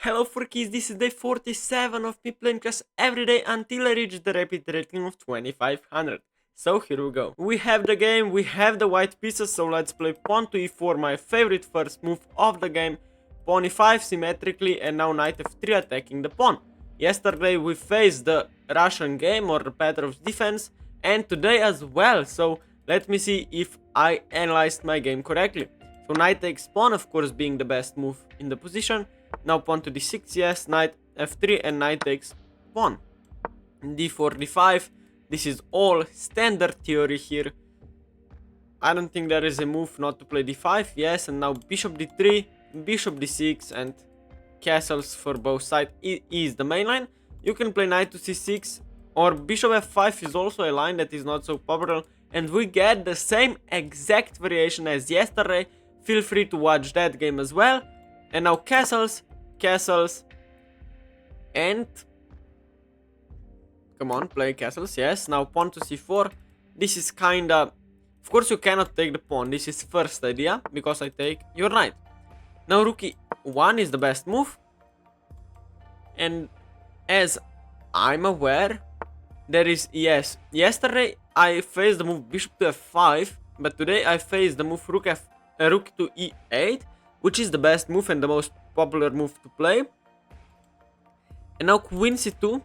Hello Furkies, this is day 47 of me playing chess every day until I reach the rapid rating of 2500. So here we go. We have the game, we have the white pieces, so let's play pawn to e4, my favorite first move of the game. Pawn e5 symmetrically and now knight f3 attacking the pawn. Yesterday we faced the Russian game or Petrov's defense and today as well, so let me see if I analyzed my game correctly. So knight takes pawn, of course being the best move in the position. Now pawn to d6, yes, knight f3 and knight takes pawn. d4, d5, this is all standard theory here. I don't think there is a move not to play d5, yes, and now bishop d3, bishop d6 and castles for both sides is the main line. You can play knight to c6 or bishop f5 is also a line that is not so popular, and we get the same exact variation as yesterday. Feel free to watch that game as well. And now castles, and come on, play castles, yes. Now pawn to c4, this is kinda, of course you cannot take the pawn, this is first idea, because I take your knight. Now rook e1 is the best move, and as I'm aware, there is, yes, yesterday I faced the move bishop to f5, but today I faced the move rook to e8, which is the best move and the most popular move to play. And now queen c2,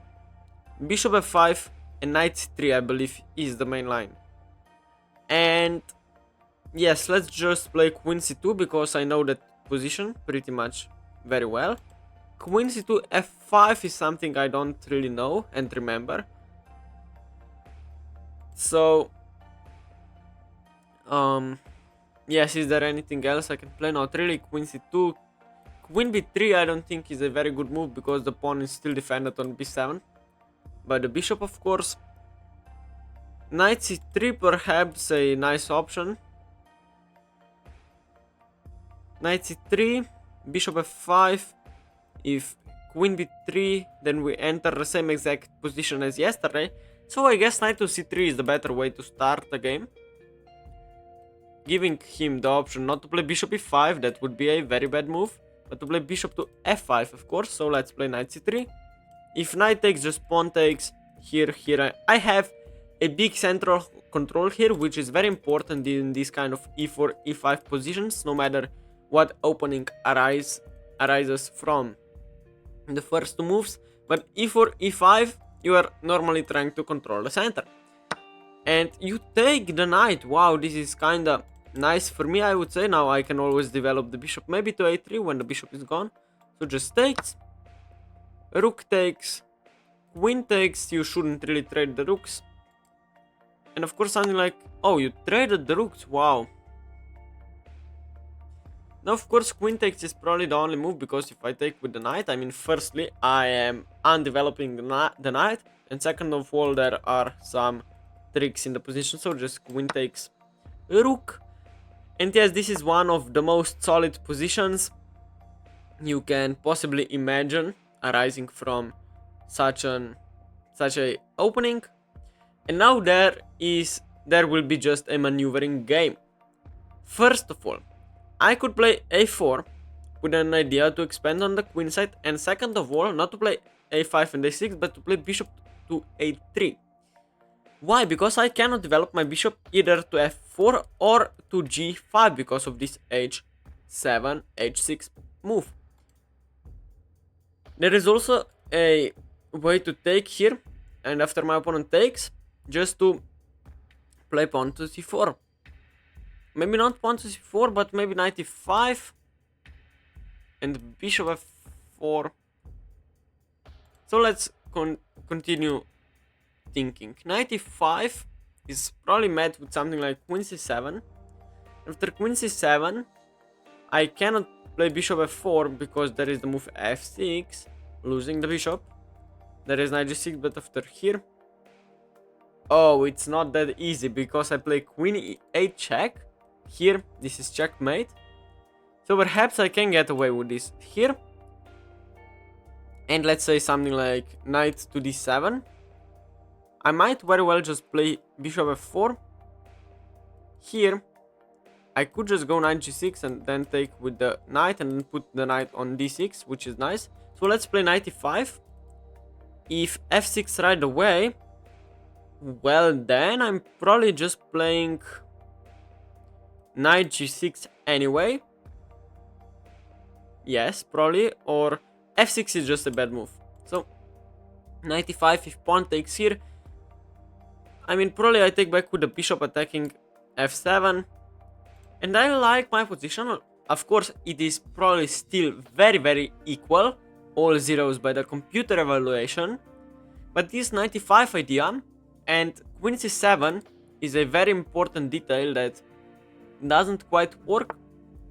bishop f5 and knight c3 I believe is the main line. And yes, let's just play queen c2 because I know that position pretty much very well. Queen c2 f5 is something I don't really know and remember. So yes, is there anything else I can play? Not really. Queen c2, queen b3 I don't think is a very good move because the pawn is still defended on b7 by the bishop, of course. Knight c3 perhaps a nice option. Knight c3, bishop f5. If queen b3, then we enter the same exact position as yesterday. So I guess knight to c3 is the better way to start the game, giving him the option not to play bishop e5, that would be a very bad move, but to play bishop to f5, of course. So let's play knight c3. If knight takes, just pawn takes. Here I have a big central control here, which is very important in this kind of e4, e5 positions, no matter what opening arises from the first two moves. But e4, e5, you are normally trying to control the center. And you take the knight. Wow, this is kinda nice for me, I would say. Now I can always develop the bishop maybe to a3 when the bishop is gone. So just takes, rook takes, queen takes. You shouldn't really trade the rooks. And of course something like, oh, you traded the rooks, wow. Now of course queen takes is probably the only move, because if I take with the knight, I mean firstly I am undeveloping the knight, and second of all there are some tricks in the position, so just queen takes rook. And yes, this is one of the most solid positions you can possibly imagine arising from such a opening. And now there will be just a maneuvering game. First of all, I could play a4 with an idea to expand on the queen side, and second of all, not to play a5 and a6, but to play bishop to a3. Why? Because I cannot develop my bishop either to f4 or to g5 because of this h7, h6 move. There is also a way to take here, and after my opponent takes, just to play pawn to c4. Maybe not pawn to c4, but maybe knight e5 and bishop f4. So let's continue thinking. Knight e5 is probably met with something like queen c7. After queen c7, I cannot play bishop f4 because there is the move f6, losing the bishop. There is knight g6, but after here, oh, it's not that easy because I play queen e8 check. Here, this is checkmate. So perhaps I can get away with this here. And let's say something like knight to d7. I might very well just play bishop f4. Here, I could just go knight g6 and then take with the knight and then put the knight on d6, which is nice. So let's play knight e5. If f6 right away, well then I'm probably just playing knight g6 anyway. Yes, probably, or f6 is just a bad move. So knight e5, if pawn takes here, I mean probably I take back with the bishop attacking f7, and I like my position. Of course it is probably still very equal, all zeros by the computer evaluation, but this knight e5 idea and queen c7 is a very important detail that doesn't quite work.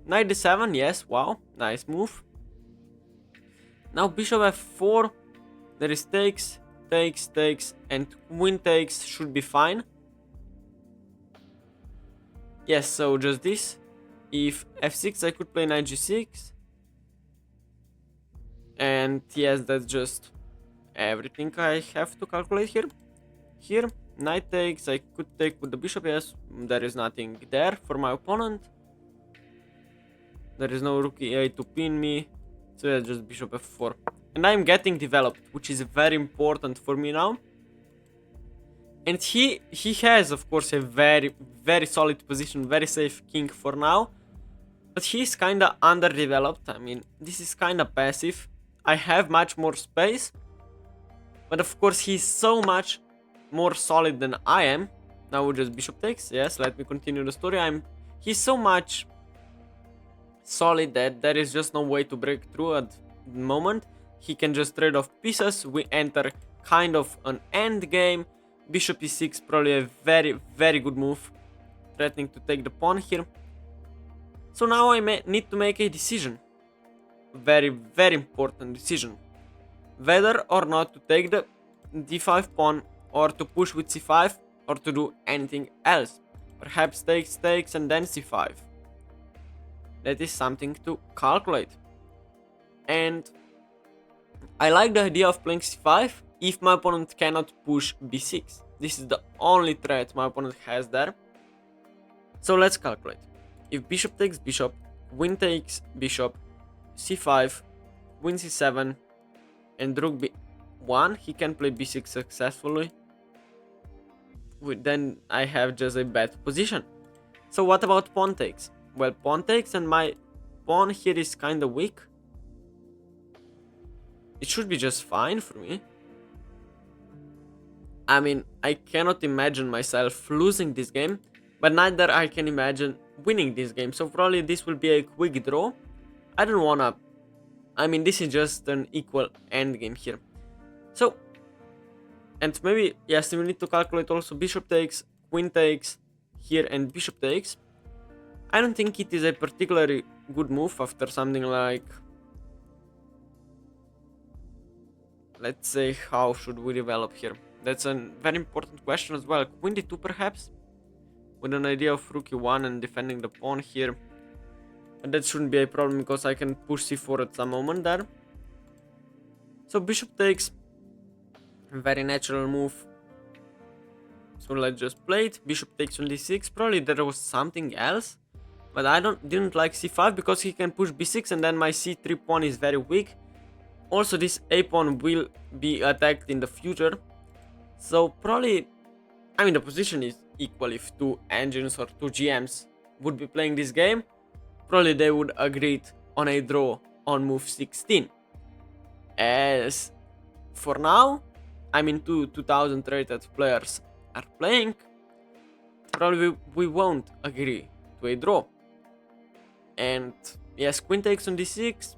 Knight d7, yes, wow, nice move. Now bishop f4, there is takes, and queen takes should be fine. Yes, so just this. If f6 I could play knight g6. And yes, that's just everything I have to calculate here. Here, knight takes, I could take with the bishop, yes, there is nothing there for my opponent. There is no rook e8 to pin me, so yeah, just bishop f4. And I'm getting developed, which is very important for me now. And he has, of course, a very solid position, very safe king for now. But he's kinda underdeveloped, I mean, this is kinda passive. I have much more space. But of course, he's so much more solid than I am. Now we just bishop takes, yes, let me continue the story. He's so much solid that there is just no way to break through at the moment. He can just trade off pieces. We enter kind of an end game. Bishop e6, probably a very good move, threatening to take the pawn here. So now I need to make a decision, very important decision, whether or not to take the d5 pawn, or to push with c5, or to do anything else. Perhaps takes and then c5. That is something to calculate. And I like the idea of playing c5 if my opponent cannot push b6. This is the only threat my opponent has there. So let's calculate. If bishop takes bishop, queen takes bishop, c5, queen c7, and rook b1, he can play b6 successfully. Then I have just a bad position. So what about pawn takes? Well, pawn takes and my pawn here is kinda weak. It should be just fine for me. I mean, I cannot imagine myself losing this game, but neither I can imagine winning this game. So probably this will be a quick draw. I don't wanna... I mean, this is just an equal endgame here. So, and maybe, yes, we need to calculate also bishop takes, queen takes here, and bishop takes. I don't think it is a particularly good move after something like... Let's say, how should we develop here? That's a very important question as well. Queen d2 perhaps? With an idea of rook e1 and defending the pawn here. And that shouldn't be a problem because I can push c4 at some moment there. So bishop takes. Very natural move. So let's just play it. Bishop takes on d6. Probably there was something else. But I didn't like c5 because he can push b6 and then my c3 pawn is very weak. Also this a pawn will be attacked in the future. So probably, I mean, the position is equal. If two engines or two GMs would be playing this game, probably they would agree on a draw on move 16. As for now, I mean, 2000 rated players are playing, probably we won't agree to a draw. And yes, queen takes on d6.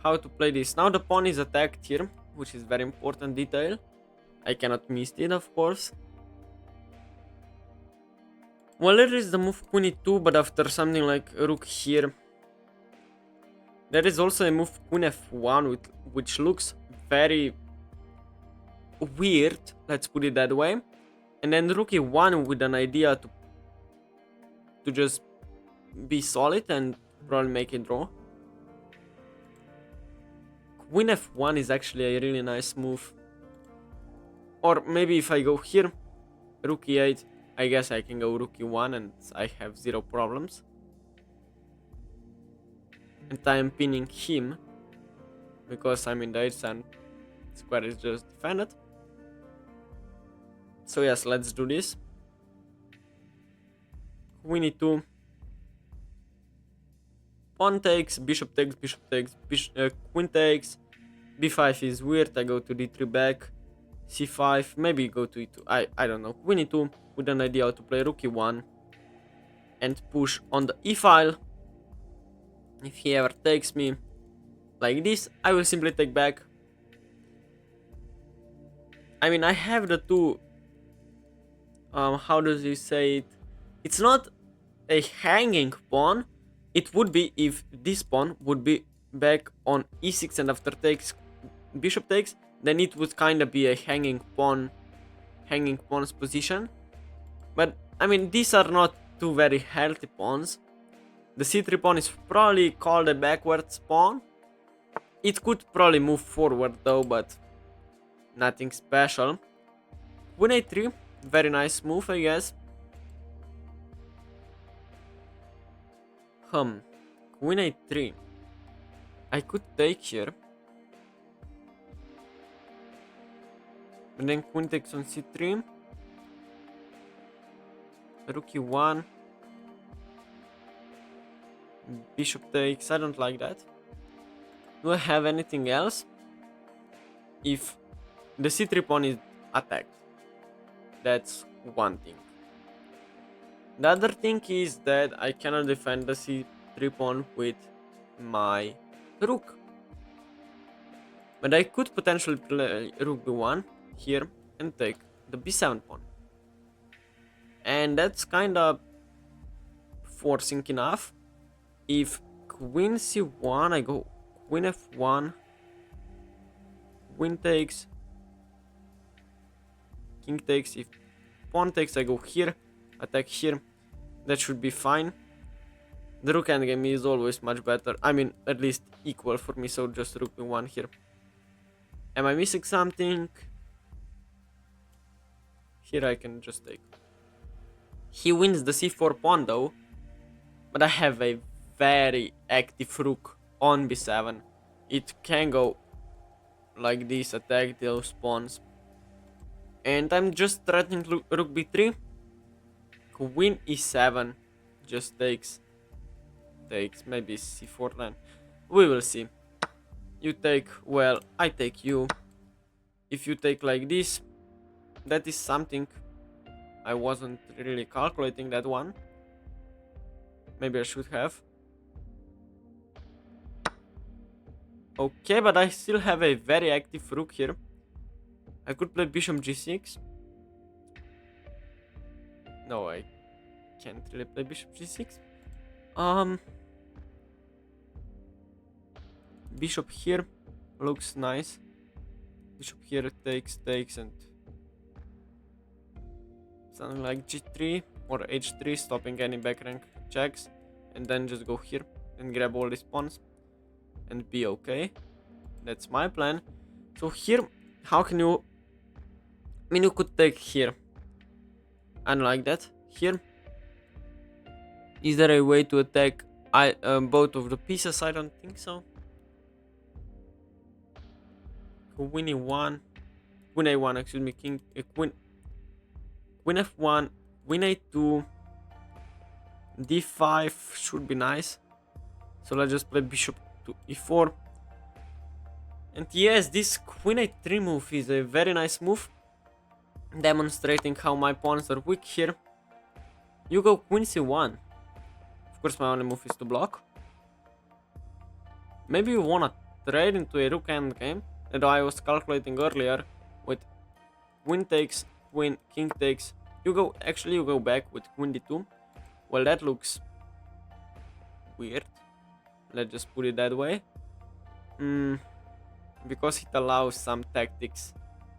How to play this? Now the pawn is attacked here, which is very important detail. I cannot miss it, of course. Well, there is the move queen e2, but after something like rook here, there is also a move queen f1, which looks very weird, let's put it that way. And then rook e1 with an idea to just be solid and probably make a draw. Queen f1 is actually a really nice move. Or maybe if I go here, rook e8, I guess I can go rook e1 and I have zero problems. and I'm pinning him because I'm in the edge and square is just defended. So yes, let's do this. Queen e2, pawn takes, bishop takes, queen takes, b5 is weird, I go to d3 back, c5, maybe go to e2, I don't know, queen e2 with an idea how to play rook e1 and push on the e file. If he ever takes me like this, I will simply take back. I mean, I have the two, how does he say it? It's not a hanging pawn. It would be if this pawn would be back on e6 and after takes, bishop takes, then it would kind of be a hanging pawn's position. But I mean, these are not two very healthy pawns. The c3 pawn is probably called a backwards pawn. It could probably move forward though, but nothing special. Queen a3, very nice move, I guess. Queen a3. I could take here. And then queen takes on c3. Rook e1. Bishop takes, I don't like that. Do I have anything else? If the c3 pawn is attacked. That's one thing. The other thing is that I cannot defend the c3 pawn with my rook. But I could potentially play rook b1 here and take the b7 pawn. And that's kind of forcing enough. If queen c1, I go queen f1, queen takes, king takes. If pawn takes, I go here, attack here. That should be fine. The rook endgame is always much better. I mean, at least equal for me, so just rook b1 here. Am I missing something? Here I can just take. He wins the c4 pawn though, but I have a very active rook on b7. It can go like this, attack those pawns. And I'm just threatening rook b3. Queen e7 just takes, maybe c4 then. We will see. You take, well, I take you. If you take like this, that is something I wasn't really calculating that one. Maybe I should have. Okay, but I still have a very active rook here. I could play bishop g6. No, I can't really play bishop g6. Bishop here looks nice. Bishop here takes, and something like g3 or h3, stopping any back rank checks, and then just go here and grab all these pawns and be okay. That's my plan. So here, how can you... I mean, you could take here. Unlike that. Here. Is there a way to attack both of the pieces? I don't think so. Queen e1. Queen a1, excuse me. Queen f1. Queen a2. d5 should be nice. So let's just play bishop to e4. And yes, this queen a3 move is a very nice move, demonstrating how my pawns are weak here. You go queen c1. Of course, my only move is to block. Maybe you wanna trade into a rook endgame that I was calculating earlier with queen takes, queen, king takes. You go back with queen d2. Well, that looks weird. Let's just put it that way. Because it allows some tactics.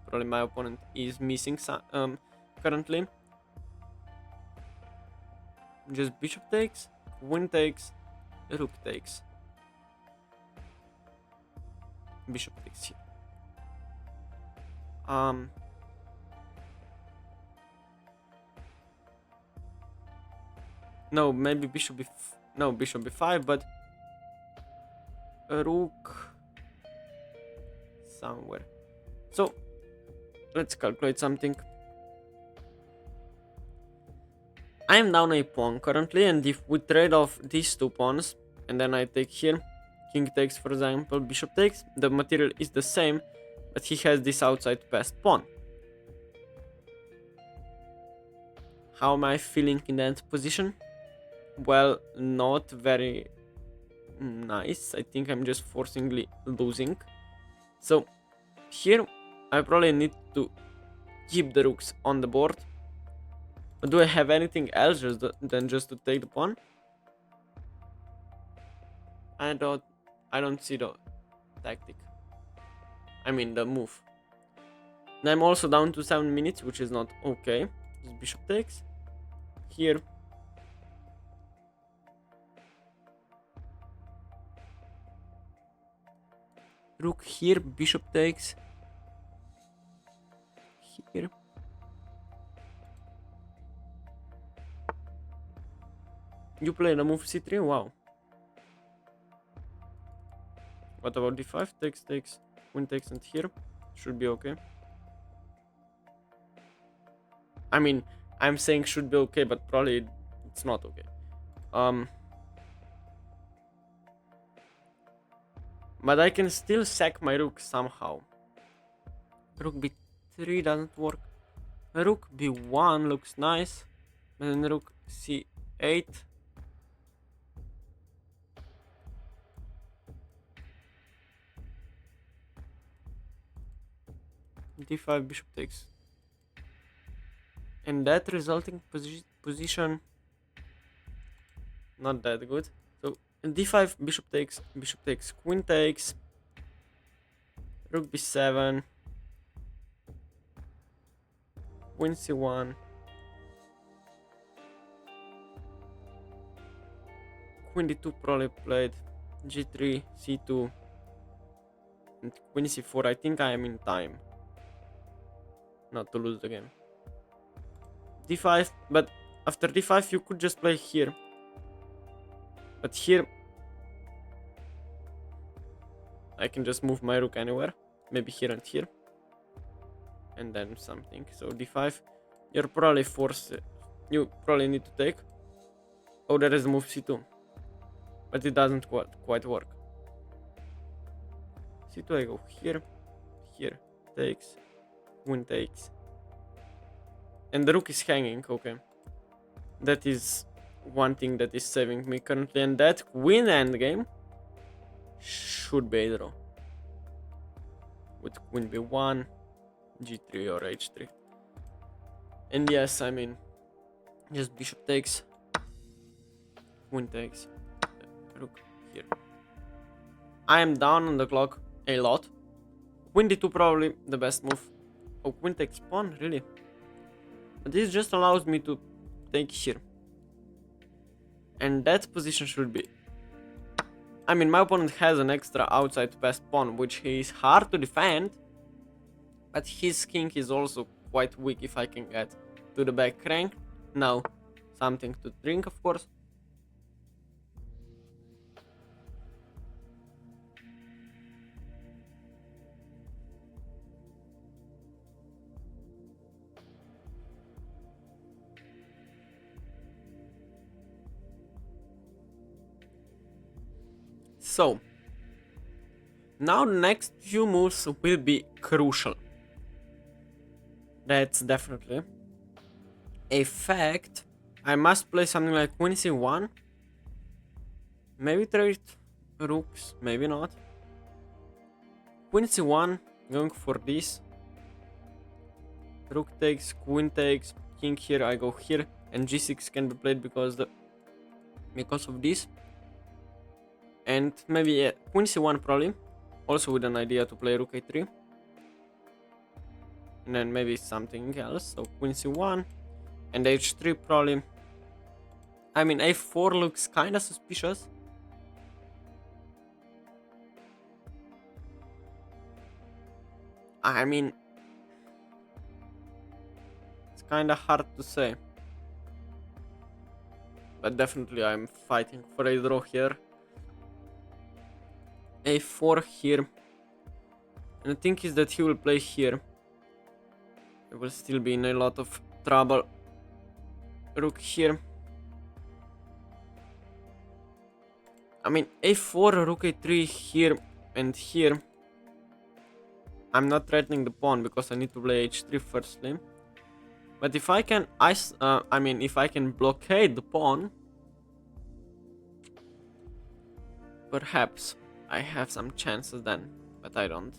Probably my opponent is missing some currently. Just bishop takes, queen takes, rook takes. Bishop takes here. No, maybe bishop b5, but a rook somewhere. So let's calculate something. I am down a pawn currently, and if we trade off these two pawns, and then I take here, king takes for example, bishop takes, the material is the same, but he has this outside passed pawn. How am I feeling in that position? Well, not very nice. I think I'm just forcingly losing. So here I probably need to keep the rooks on the board. But do I have anything else than just to take the pawn? I don't see the tactic. I mean the move. And I'm also down to 7 minutes, which is not okay. This bishop takes. Here. Rook here, bishop takes. Here. You play the move c3, wow. What about d5? Takes, queen takes, and here. Should be okay. I mean, I'm saying should be okay, but probably it's not okay. But I can still sack my rook somehow. Rook b3 doesn't work. Rook b1 looks nice. And then rook c8. d5, bishop takes. And that resulting position, not that good. So d5, bishop takes, queen takes, rook b7, queen c1, queen d2 probably played, g3, c2, and queen c4. I think I am in time not to lose the game. d5, but after d5 you could just play here. But here I can just move my rook anywhere, maybe here and here, and then something. So d5, you're probably forced. You probably need to take. Oh, there is move c2, but it doesn't quite work. c2, I go here, here, takes, queen takes, and the rook is hanging. Okay, that is one thing that is saving me currently, and that queen endgame should be a draw with queen b1, g3 or h3. And yes, I mean, just bishop takes, queen takes, rook here. I am down on the clock a lot. Queen d2 probably the best move. Oh, queen takes pawn, really? But this just allows me to take here. And that position should be... I mean, my opponent has an extra outside passed pawn, which is hard to defend. But his king is also quite weak if I can get to the back rank. Now, something to drink, of course. So, now the next few moves will be crucial. That's definitely a fact. I must play something like queen c1. Maybe trade rooks, maybe not. Queen c1, going for this. Rook takes, queen takes, king here, I go here, and g6 can be played because of this. And maybe yeah, queen c1 probably, also with an idea to play rook a3. And then maybe something else, so queen c1 and h3 probably. I mean, a4 looks kinda suspicious. I mean, it's kinda hard to say. But definitely I'm fighting for a draw here. a4 here. And the thing is that he will play here. I will still be in a lot of trouble. Rook here. I mean, a4, rook a3 here and here. I'm not threatening the pawn because I need to play h3 firstly. But if I can if I can blockade the pawn, perhaps I have some chances then, but I don't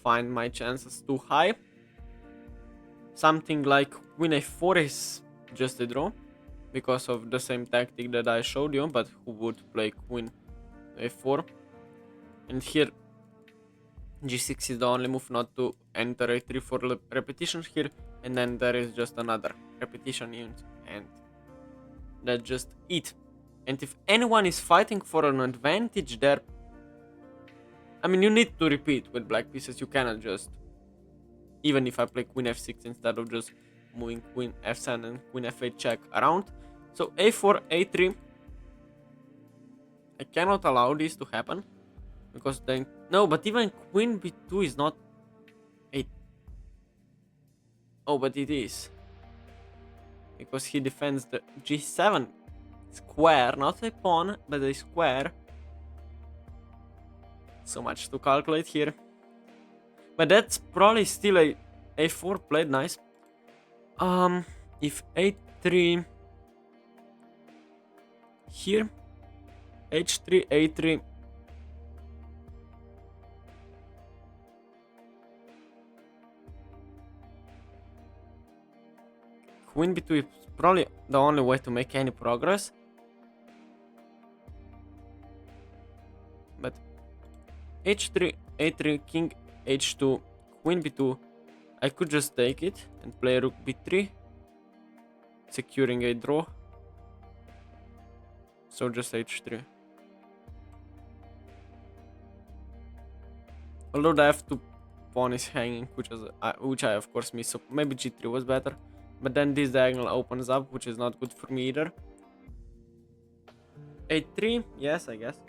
find my chances too high. Something like queen a4 is just a draw because of the same tactic that I showed you, but who would play queen a4? And here g6 is the only move not to enter a3 for repetitions here, and then there is just another repetition unit, and that's just it. And if anyone is fighting for an advantage there, I mean, you need to repeat with black pieces. You cannot just, even if I play queen f6 instead of just moving queen f7 and queen f8 check around. So a4, a3, I cannot allow this to happen, because then, no, but even queen b2 is not a, oh, but it is, because he defends the g7 square, not a pawn, but a square. So much to calculate here. But that's probably still a a4 played nice. If a3 here, h3, a3. Queen b2 is probably the only way to make any progress. But h3, a3, king h2, queen b2, I could just take it and play rook b3, securing a draw. So just h3. Although the f2 pawn is hanging, which I of course miss, so maybe g3 was better. But then this diagonal opens up, which is not good for me either. a3, yes, I guess.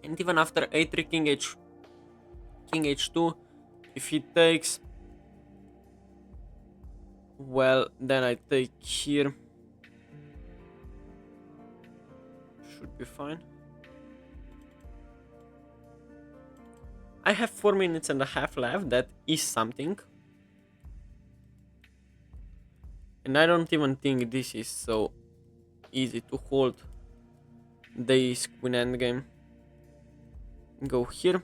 And even after a3, king h2, if he takes, well, then I take here. Should be fine. I have 4 minutes and a half left. That is something. And I don't even think this is so easy to hold. This queen endgame. Go here.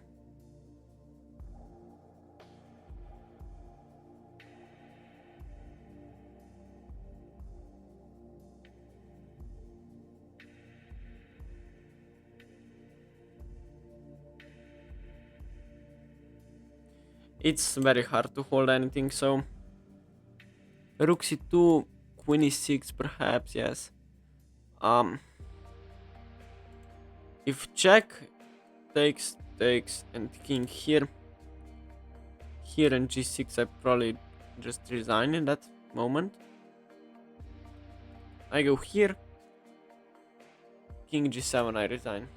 It's very hard to hold anything, so rook c2, queen e6 perhaps, yes. If check, takes, and king here and g6, I probably just resign in that moment. I go here, king g7, I resign,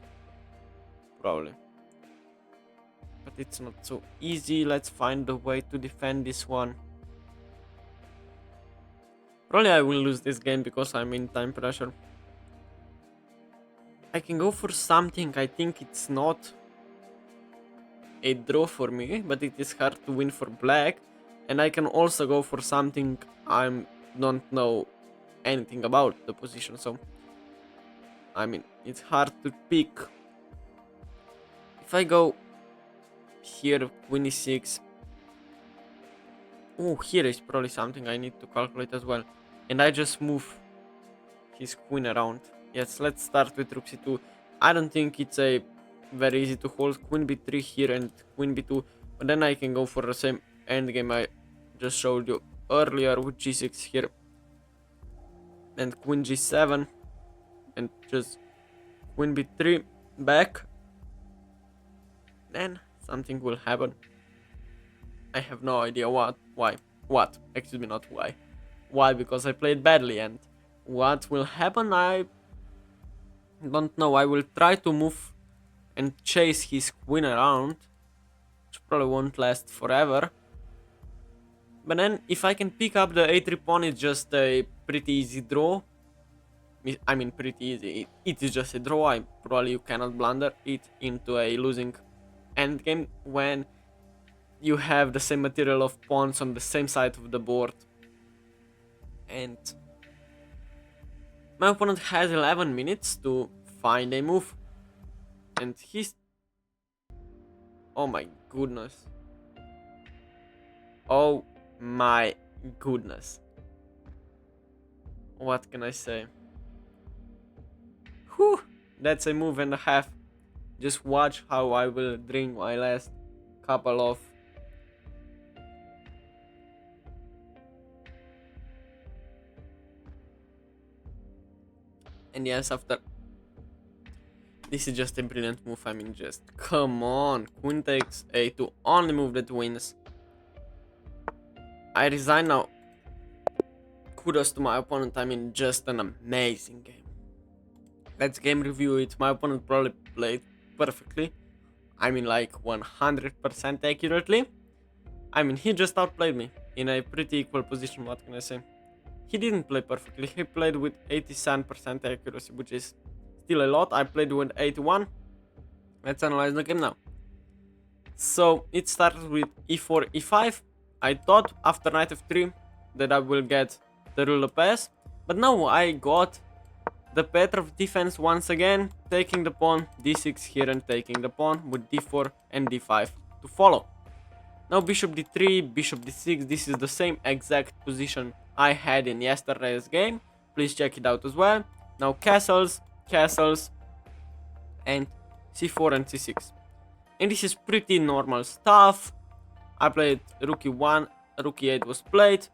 probably. But it's not so easy. Let's find a way to defend this one. Probably I will lose this game because I'm in time pressure. I can go for something. I think it's not a draw for me, but it is hard to win for black. And I can also go for something I don't know anything about the position. So, I mean, it's hard to pick. If I go here, queen e6. Oh, here is probably something I need to calculate as well. And I just move his queen around. Yes, let's start with rook c2. I don't think it's a very easy to hold. Queen b3 here and queen b2. But then I can go for the same endgame I just showed you earlier with g6 here. And queen g7. And just queen b3 back. Then something will happen. I have no idea what, excuse me, not why. Why, because I played badly, and what will happen, I Don't know, I will try to move and chase his queen around, which probably won't last forever. But then, if I can pick up the a3 pawn, it's just a pretty easy draw. I mean, pretty easy. It is just a draw. Probably you cannot blunder it into a losing endgame when you have the same material of pawns on the same side of the board. And my opponent has 11 minutes to find a move. And he's... Oh my goodness. Oh my goodness. What can I say? Whew, that's a move and a half. Just watch how I will drink my last couple of... And yes, after... This is just a brilliant move, I mean, just come on. Queen takes a2, only move that wins. I resign now. Kudos to my opponent, I mean, just an amazing game. Let's game review it. My opponent probably played perfectly. I mean, like 100% accurately. I mean, he just outplayed me in a pretty equal position, what can I say. He didn't play perfectly, he played with 87% accuracy, which is still a lot. I played with 81. Let's analyze the game now. So it started with e4, e5. I thought after knight f3 that I will get the ruler pass, but no, I got the Petrov defense once again, taking the pawn, d6 here and taking the pawn with d4 and d5 to follow. Now bishop d3, bishop d6, this is the same exact position I had in yesterday's game. Please check it out as well. Now castles, castles, and c4 and c6. And this is pretty normal stuff. I played rook e1, rook e8 was played.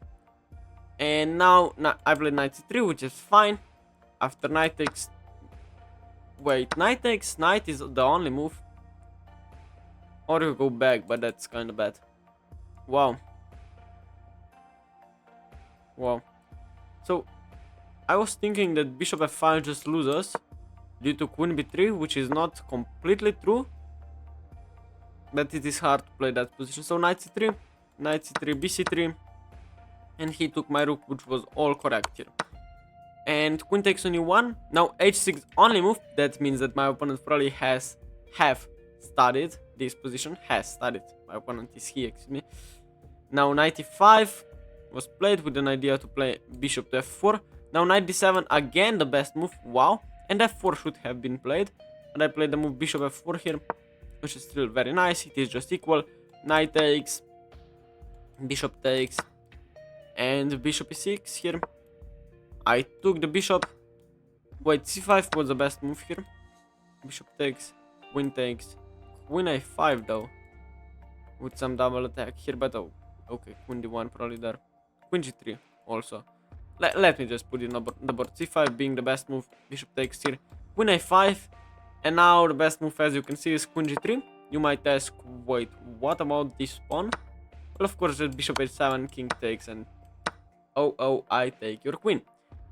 And now I played knight c3, which is fine. After knight takes... Wait, knight takes, knight is the only move. Or you go back, but that's kind of bad. Wow. Wow. So, I was thinking that bishop f5 just loses due to queen b3, which is not completely true. But it is hard to play that position. So, knight c3, bc3. And he took my rook, which was all correct here. And queen takes on e1. Now h6 only move. That means that my opponent probably have studied this position. My opponent is here, excuse me. Now knight e5 was played with an idea to play bishop to f4. Now knight d7, again the best move. Wow. And f4 should have been played. But I played the move bishop f4 here, which is still very nice. It is just equal. Knight takes, bishop takes, and bishop e6 here. I took the bishop. Wait, c5 was the best move here. Bishop takes, queen a5 though. With some double attack here, but oh, okay, queen d1 probably there. Queen g3 also. Let me just put it on the board. c5 being the best move, bishop takes here. Queen a5, and now the best move, as you can see, is queen g3. You might ask, wait, what about this pawn? Well, of course, just bishop h7, king takes, and oh, I take your queen.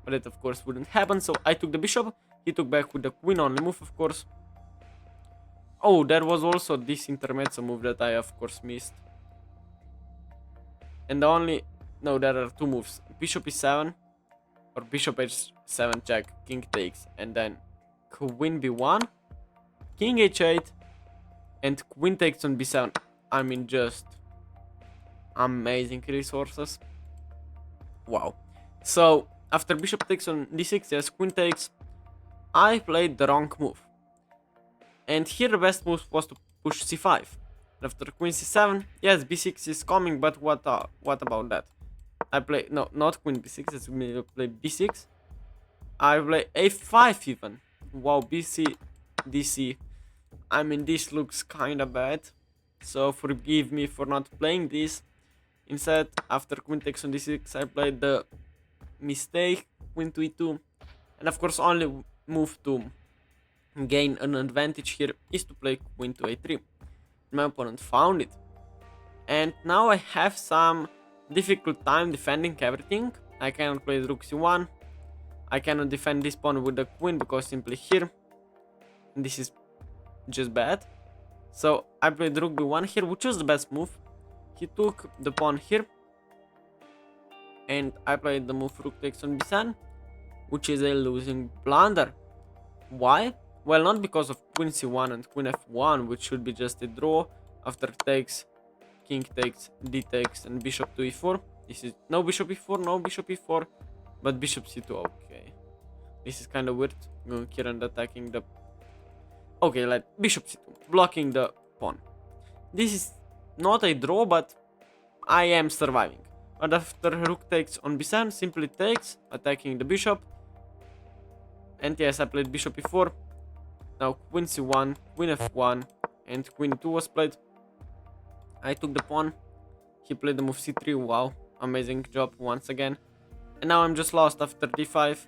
But that, of course, wouldn't happen, so I took the bishop. He took back with the queen only move, of course. Oh, there was also this intermezzo move that I, of course, missed. And the only... No, there are two moves. Bishop e7, or bishop h7 check, king takes, and then queen b1, king h8, and queen takes on b7. I mean, just amazing resources. Wow. So, after bishop takes on d6, yes, queen takes, I played the wrong move. And here the best move was to push c5. After queen c7, yes, b6 is coming, but what about that? I play, no, not queen b6, it's me play b6. I play a5 even. Wow, bc, dc. I mean, this looks kinda bad. So forgive me for not playing this. Instead, after queen takes on d6, I played the mistake, queen to e2. And of course, only move to gain an advantage here is to play queen to a3. My opponent found it. And now I have some difficult time defending everything. I cannot play rook c1. I cannot defend this pawn with the queen because simply here This is just bad. So I played rook b1 here, which was the best move. He took the pawn here, and I played the move rook takes on b7, which is a losing blunder. Why? Well, not because of queen c1 and queen f1, which should be just a draw. After takes, king takes, d takes, and bishop to e4. This is no bishop e4, no bishop e4, but bishop c2. Okay, this is kind of weird. Going here and attacking the. Okay, like bishop c2, blocking the pawn. This is not a draw, but I am surviving. But after rook takes on b7, simply takes, attacking the bishop. And yes, I played bishop e4. Now queen c1, queen f1, and queen 2 was played. I took the pawn. He played the move c3. Wow, amazing job once again. And now I'm just lost after d5.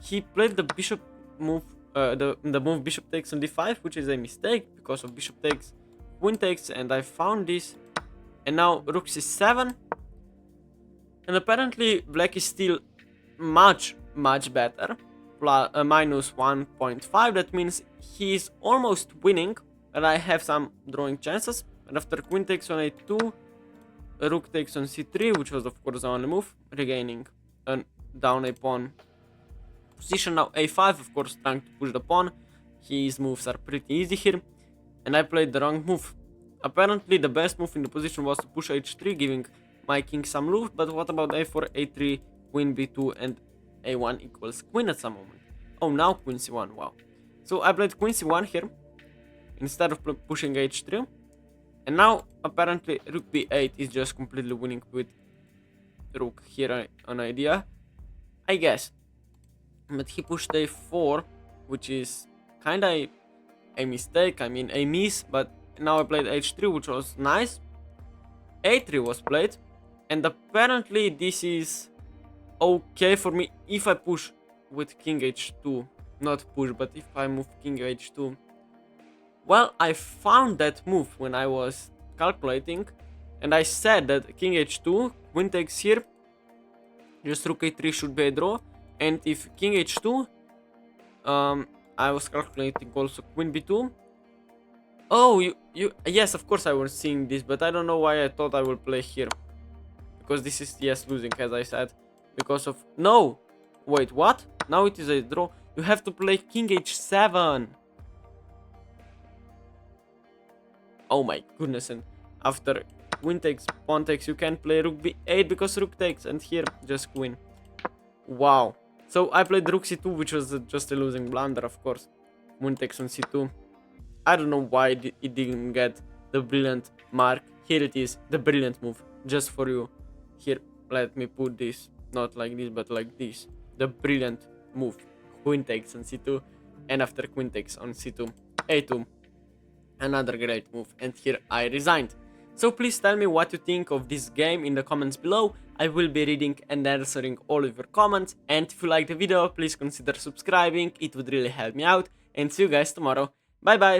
He played the bishop move, the move bishop takes on d5, which is a mistake because of bishop takes, queen takes, and I found this. And now rook c7. And apparently black is still much better. Minus 1.5. That means he is almost winning, and I have some drawing chances. And after queen takes on a2, rook takes on c3, which was of course the only move, regaining down a pawn position. Now a5, of course, trying to push the pawn. His moves are pretty easy here, and I played the wrong move. Apparently the best move in the position was to push h3, giving my king some loot. But what about a4, a3, queen b2, and a1 equals queen at some moment? Oh, now queen c1. Wow. So I played queen c1 here instead of pushing h3, and now apparently rook b8 is just completely winning with rook here. An idea, I guess. But he pushed a4, which is kinda a mistake. I mean a miss. But now I played h3, which was nice. a3 was played, and apparently this is okay for me if I push with king h2. Not push, but if I move king h2. Well, I found that move when I was calculating, and I said that king h2, queen takes here, just rook a3 should be a draw. And if king h2, I was calculating also queen b2. Oh, yes, of course I was seeing this, but I don't know why I thought I would play here. Because this is, yes, losing, as I said. Because of, no, wait, what? Now it is a draw. You have to play king h7. Oh my goodness, and after queen takes, pawn takes, you can't play rook b8 because rook takes, and here just queen. Wow. So I played rook c2, which was just a losing blunder, of course. Queen takes on c2. I don't know why it didn't get the brilliant mark. Here it is, the brilliant move, just for you. Here, let me put this, not like this, but like this. The brilliant move. Queen takes on c2, and after queen takes on c2, a2. Another great move, and here I resigned. So please tell me what you think of this game in the comments below. I will be reading and answering all of your comments, and if you like the video, please consider subscribing, it would really help me out, and see you guys tomorrow. Bye bye!